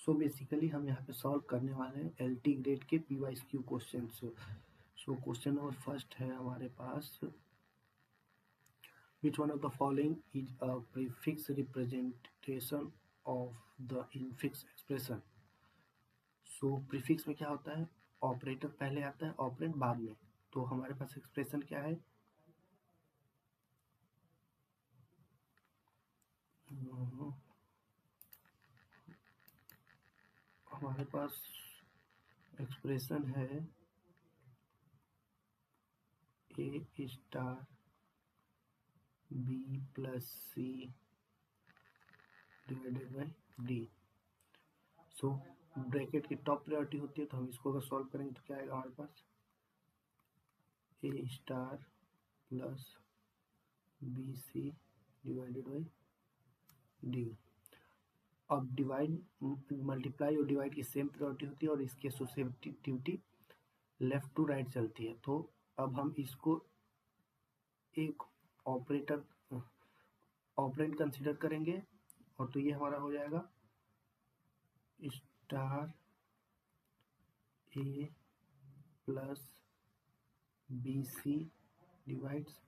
So basically हम यहाँ पे सॉल्व करने वाले हैं एलटी ग्रेड के PYQ question. So question number first है हमारे पास, which one of the following is a prefix representation of the infix expression? So prefix में क्या होता है, ऑपरेटर पहले आता है, ऑपरेंड बाद में। तो हमारे पास एक्सप्रेशन क्या है, हमारे पास एक्सप्रेशन है A star B plus C divided by D. So bracket की टॉप प्रायोरिटी होती है, तो हम इसको अगर सॉल्व करेंगे तो क्या आएगा हमारे पास, A star plus B C divided by D. अब डिवाइड मल्टीप्लाई और डिवाइड की सेम प्रायोरिटी होती है और इसकी एसोसिएटिविटी लेफ्ट टू राइट चलती है। तो अब हम इसको एक ऑपरेंड कंसीडर करेंगे, और तो ये हमारा हो जाएगा star A plus B C divides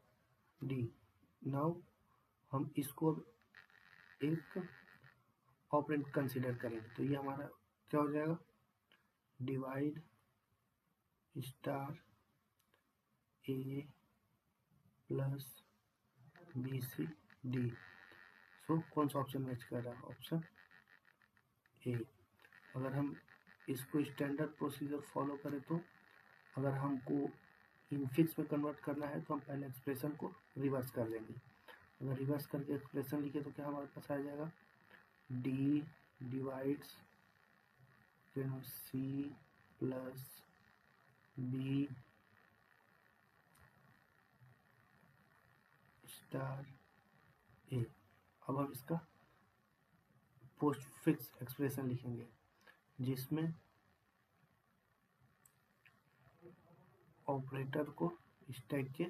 D. Now हम इसको एक ऑपरेंड कंसीडर करेंगे, तो ये हमारा क्या हो जाएगा, divide star A plus B C D. सो कौन सा ऑप्शन मैच कर रहा है, ऑप्शन ए। अगर हम इसको स्टैंडर्ड प्रोसीजर फॉलो करें तो अगर हमको इनफिक्स में कन्वर्ट करना है तो हम पहले एक्सप्रेशन को रिवर्स कर देंगे। अगर रिवर्स करके एक्सप्रेशन लिखे तो क्या हमारे पास आ जाएगा, D divides C plus B star A. अब हम इसका पोस्ट फिक्स एक्सप्रेशन लिखेंगे जिसमें ऑपरेटर को स्टैक के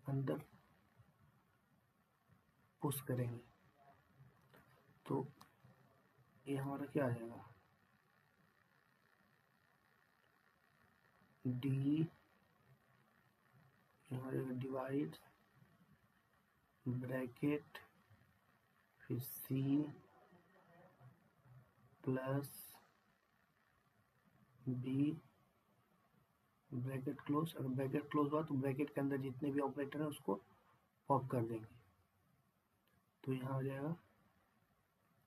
अंदर पुश करेंगे। तो ये हमारा क्या आ जाएगा, डी हमारे डिवाइड ब्रैकेट फिर C plus B bracket close. अगर ब्रैकेट क्लोज हुआ तो ब्रैकेट के अंदर जितने भी ऑपरेटर हैं उसको पॉप कर देंगे। तो यहाँ हो जाएगा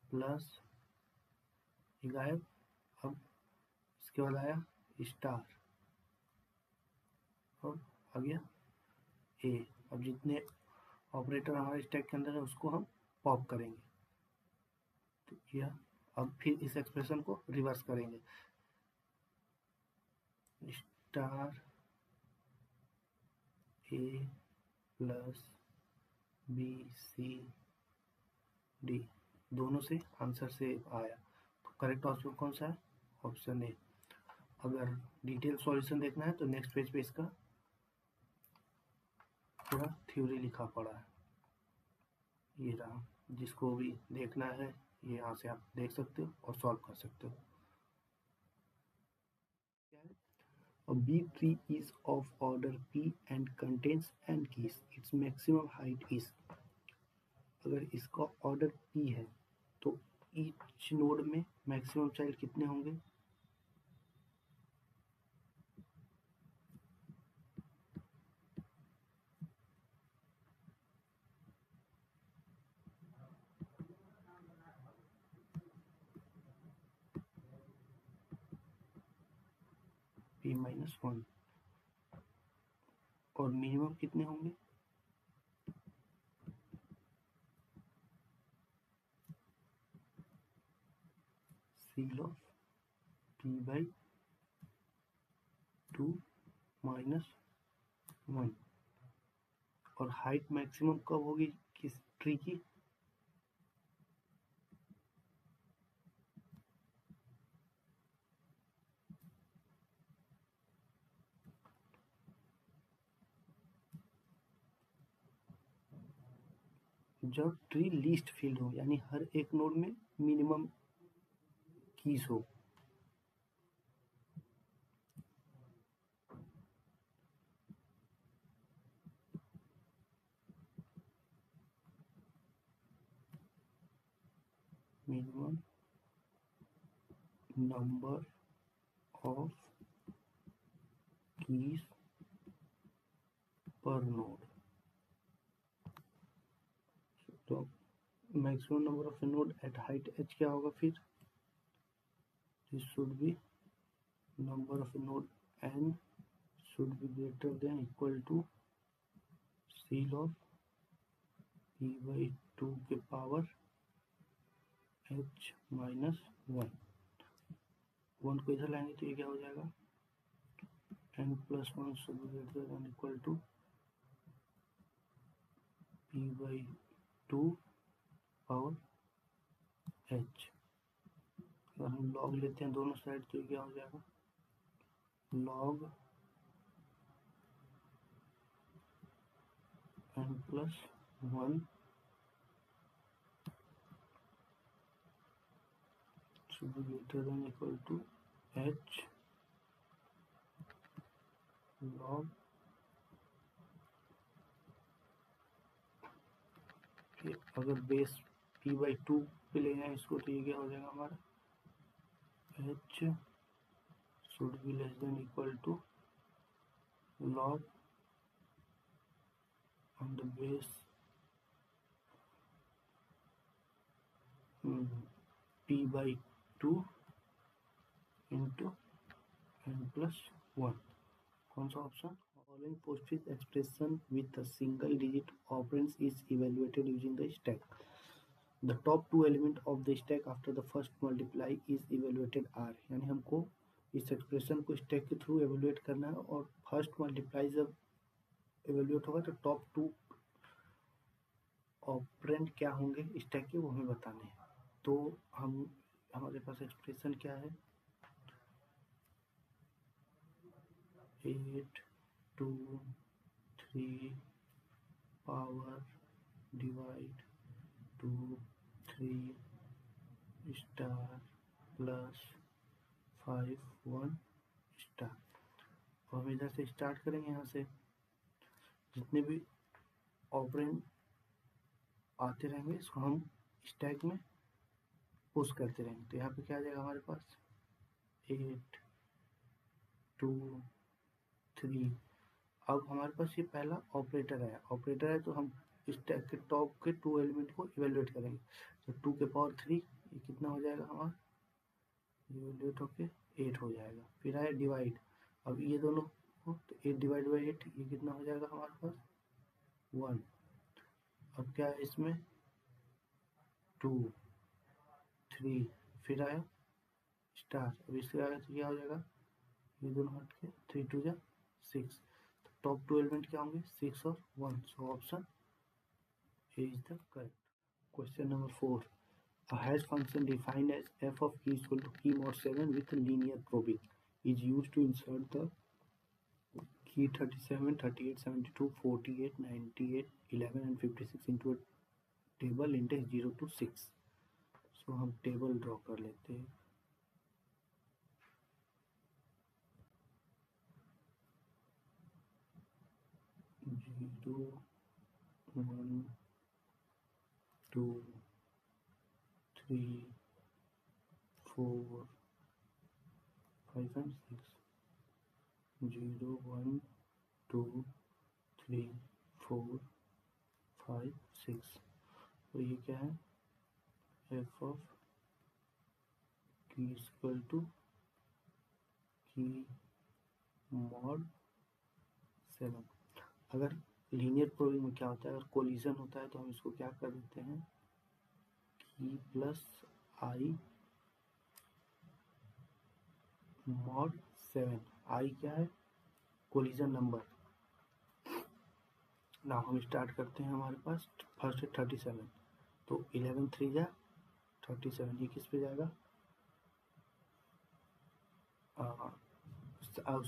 प्लस गायब। अब इसके बाद आया स्टार और आ गया ए। अब जितने ऑपरेटर हमारे स्टैक के अंदर है उसको हम पॉप करेंगे। तो यह अब फिर इस एक्सप्रेशन को रिवर्स करेंगे, star A plus B C D, दोनों से आंसर से आया। तो करेक्ट ऑप्शन कौन सा है, ऑप्शन ए। अगर डिटेल सॉल्यूशन देखना है तो नेक्स्ट पेज पे इसका पूरा थ्योरी लिखा पड़ा है, ये रहा। जिसको भी देखना है ये यहाँ से आप देख सकते हो और सॉल्व कर सकते हो। A B tree is of order P and contains n keys. Its maximum height is। अगर इसका ऑर्डर P है तो ईच नोड में मैक्सिमम चाइल्ड कितने होंगे, P-1, और मिनिमम कितने होंगे, सील ऑफ P/2 -1। और हाइट मैक्सिमम कब होगी किस ट्री की, जब ट्री लीस्ट फील्ड हो, यानी हर एक नोड में मिनिमम कीज हो। मिनिमम नंबर ऑफ कीज पर नोड। तो maximum number of node eight height h क्या होगा फिर? This should be number of node n should be greater than equal to seal of p/2 के power h minus 1 को इधर लाएंगे तो ये क्या हो जाएगा? n+1 should be greater than equal to p/2 power h। अगर हम लॉग लेते हैं दोनों साइड तो ये क्या हो जाएगा? Log n+1 should be greater than equal to h log अगर बेस p/2 पे ले जाए इसको तो ये क्या हो जाएगा हमारा? h should be less than equal to log on the base p/2 into n+1। कौन सा option? Following postfix expression with a single digit operands is evaluated using the stack. The top two element of the stack after the first multiply is evaluated are। यानी हमको इस expression को stack के through evaluate करना है और first multiply जब evaluate होगा तो टॉप टू ऑपरेंड क्या होंगे स्टैक के वो हमें बताने हैं। तो हमारे पास एक्सप्रेशन क्या है? 8 2 3 power divide 2 3 star plus 5 1 star. और हम इधर से स्टार्ट करेंगे। यहाँ से जितने भी ऑपरेंड आते रहेंगे इसको हम स्टैक में पुश करते रहेंगे। तो यहाँ पे क्या आ जाएगा हमारे पास? 8 2 3। अब हमारे पास ये पहला ऑपरेटर है तो हम स्टैक के टॉप के 2 एलिमेंट को इवेल्युएट करेंगे। तो 2 के पावर 3 ये कितना हो जाएगा हमारा? इवेल्युएट होके 8 हो जाएगा। फिर आया डिवाइड। अब ये दोनों को तो 8 डिवाइड बाई 8 ये कितना हो जाएगा हमारे पास? 1। अब क्या है इसमें? 2 3 फिर आया स्टार। अब इसके आगे तो क्या हो जाएगा? ये दोनों हट के 3 2 जा 6। तो टॉप 2 एलिमेंट क्या होंगे? 6 और 1। So option A is the correct. Question number 4। A hash function defined as f of key is equal to key mod 7 with linear probing is used to insert the key 37, 38, 72, 48, 98, 11 and 56 into a table index 0 to 6। So हम table draw कर लेते हैं। Zero 1 2 3 4 5 and 6। 0 1 2 3 4 5 6। तो ये क्या है? f of key is equal to key mod 7। अगर linear probing में क्या होता है? अगर कोलिजन होता है तो हम इसको क्या कर देते हैं? की प्लस आई मॉड 7। आई क्या है? Collision number. ना हम स्टार्ट करते हैं। हमारे पास फर्स्ट है 37। तो 11 3 जा 37। ये किस पे जाएगा?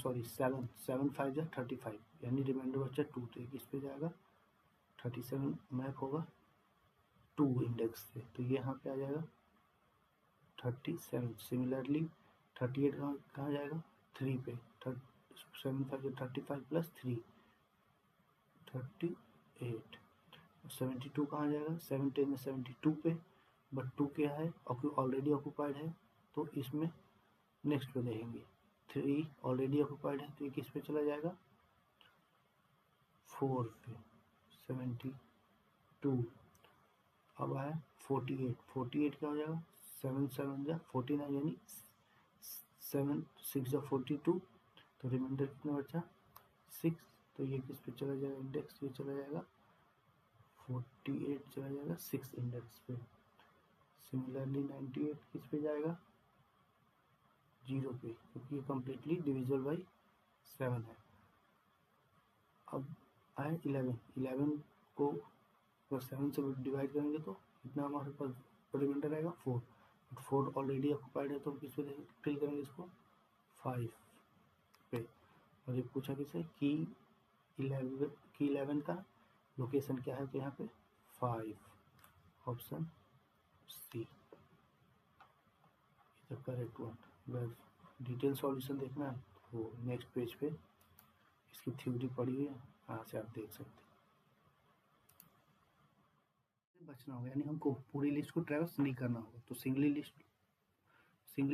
सॉरी 7 7 5 जा 35 यानी रिमाइंडर बचा 2। तो ये किस पे जाएगा? 37 मैप होगा 2 इंडेक्स से। तो ये यहाँ पे आ जाएगा 37। सिमिलरली 38 कहाँ जाएगा, 3 पे, 7 5 35 प्लस 3 38। 72 कहाँ जाएगा, 7 10 में 72 पे, बट 2 क्या है, ऑलरेडी ऑक्यूपाइड है, तो इसमें नेक्स्ट पे देखेंगे। 3 ऑलरेडी ऑक्यूपाइड है तो ये किस पे चला जाएगा, 4 पे। 72 अब आया 48। 48 क्या हो जाएगा, 7 7 जा 49 यानी 7 6 जा 42, तो रिमाइंडर कितना बचा 6, तो ये किस पे चला जाएगा, इंडेक्स ये चला जाएगा 48 चला जाएगा 6 इंडेक्स पे। सिमिलरली 98 किस पे जाएगा, 0 पे, क्योंकि ये कम्प्लीटली डिविजिबल बाई 7 है। अब आए 11 को अगर 7 से डिवाइड करेंगे तो इतना हमारे पास रिमाइंडर आएगा 4, बट 4 ऑलरेडी ऑक्यूपाइड है तो हम किस पे फिल करेंगे इसको, 5 पे। और ये पूछा किसे कि 11 का लोकेशन क्या है, तो यहाँ पे 5, option see the correct one. अगर डिटेल सॉल्यूशन देखना है तो नेक्स्ट पेज पे इसकी थ्योरी पड़ी हुई है, यहाँ से आप देख सकते हैं। बचना होगा, यानी हमको पूरी लिस्ट को ट्रैवर्स नहीं करना होगा, तो सिंगली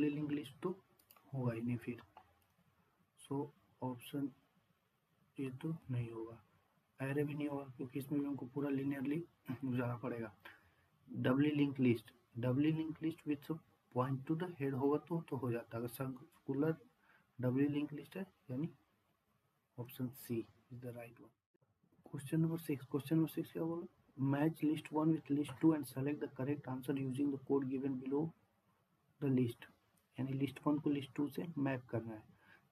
लिंक लिस्ट तो होगा ही नहीं फिर, सो ऑप्शन ये तो नहीं होगा। एरे भी नहीं होगा क्योंकि इसमें भी हमको पूरा लिनियरली जाना पड़ेगा। Doubly link list with point to the head होगा तो हो जाता है। अगर सर्कुलर डबली लिंक लिस्ट है यानी option C is the right one. Question number 6 क्या बोला, match list 1 with list 2 and select the correct answer using the code given below the list, यानी लिस्ट 1 को लिस्ट 2 से मैप करना है।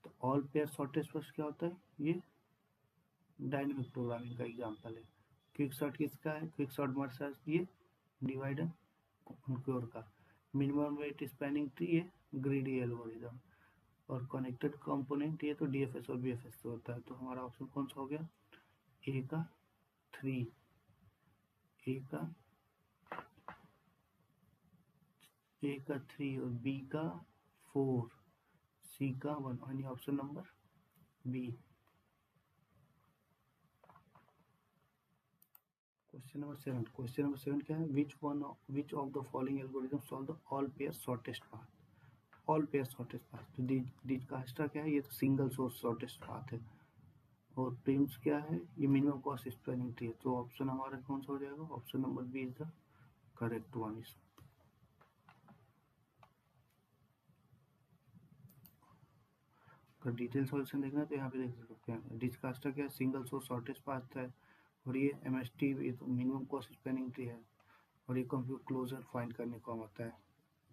तो ऑल पेयर शॉर्टेस्ट फर्स्ट क्या होता है, ये डायनेमिक प्रोग्रामिंग का एग्जांपल है। क्विक सॉर्ट किसका है, क्विक सॉर्ट मर्ज, ये डिवाइड एंड कॉन्क्योर का। मिनिमम वेट स्पैनिंग ट्री, ये ग्रीडी एल्गोरिथम। और कनेक्टेड कंपोनेंट ये तो डीएफएस और बीएफएस से होता है। तो हमारा ऑप्शन कौन सा हो गया, ए का 3, ए का 3 और बी का 4, सी का 1, यानी option number B. Question number 7 क्या है, which of the following algorithm solve the all pair shortest path. All pair shortest path, तो डिजकस्ट्रा क्या है, ये तो सिंगल सोर्स शॉर्टेस्ट पाथ है। और प्रिम्स क्या है, ये मिनिमम कॉस्ट स्पैनिंग ट्री है। तो ऑप्शन हमारा कौन सा हो जाएगा, option number B is the correct one. अगर डिटेल सॉल्यूशन देखना है तो यहाँ पे देख सकते हैं। डिजकस्ट्रा क्या है, सिंगल सोर्स शॉर्टेस्ट पाथ है। और ये एमएसटी तो मिनिमम कॉस्ट स्पैनिंग ट्री है। और ये कंप्यूटर क्लोजर फाइंड करने को आता है,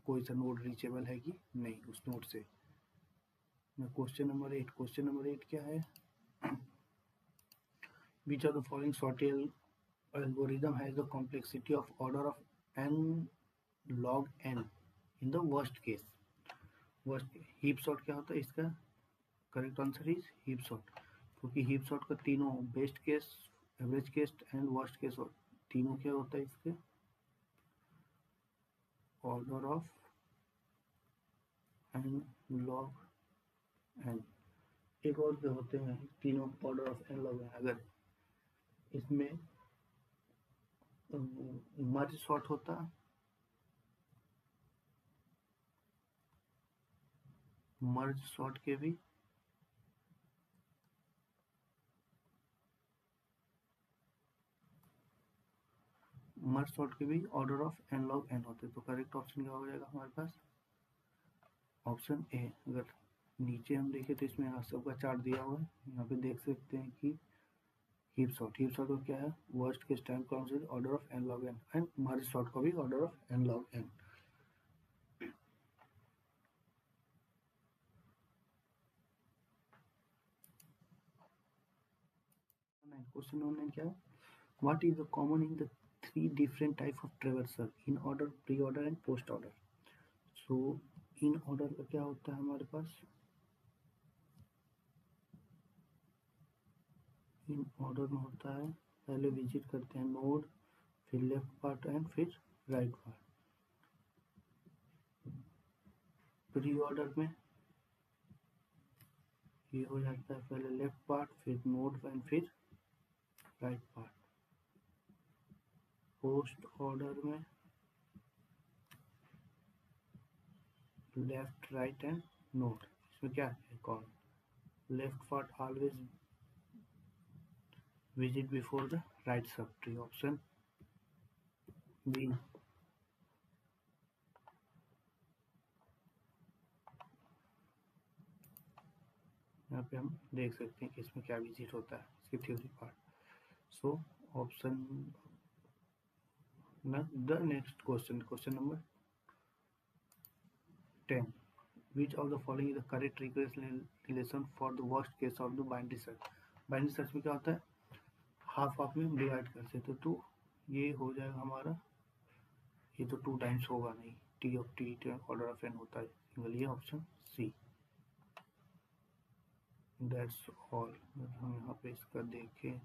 कोई सा नोड रीचेबल है कि नहीं उस नोड से। क्वेश्चन नंबर 8 क्या है, which of the following sorted algorithm has the complexity of order of n log n in the worst case। Heap sort क्या होता है, इसका correct answer is heap sort, क्योंकि हीप सॉर्ट का तीनों best case, average case and worst case तीनों क्या होता है, इसके order of n log n। एक और क्या होते हैं तीनों order of n log n। अगर इसमें मर्ज सॉर्ट होता, मर्ज सॉर्ट के भी order of n log n होते। तो करेक्ट ऑप्शन क्या हो जाएगा हमारे पास, ऑप्शन ए। अगर नीचे हम देखें तो इसमें यहाँ सबका चार्ट दिया हुआ है, यहाँ पे देख सकते हैं कि हीप सॉर्ट का क्या है, worst case time count order of n log n, and merge sort का भी order of n log n। Question number 9 क्या है, what is the common in the 3 different type of traversal, in order, pre order and post order. So in order का क्या होता है हमारे पास, in order में होता है पहले विजिट करते हैं नोड, फिर लेफ्ट पार्ट एंड फिर राइट पार्ट। प्री ऑर्डर में ये हो जाता है पहले लेफ्ट पार्ट, फिर नोड एंड फिर राइट पार्ट। पोस्ट ऑर्डर में लेफ्ट राइट एंड नोड। इसमें क्या है कौन left part always visit before the right subtree, option B. यहाँ पे हम देख सकते हैं कि इसमें क्या विजिट होता है, इसकी theory part. So option the next question, question number 10, which of the following is the correct relation for the worst case of the binary search। Binary search में क्या होता है, हाफ हाफ में डिवाइड कर सकते तो ये हो जाएगा हमारा, ये तो 2 टाइम्स होगा नहीं, T of T order of N होता है सिंगल, ये ऑप्शन सी। That's all. हम यहाँ पे इसका देखें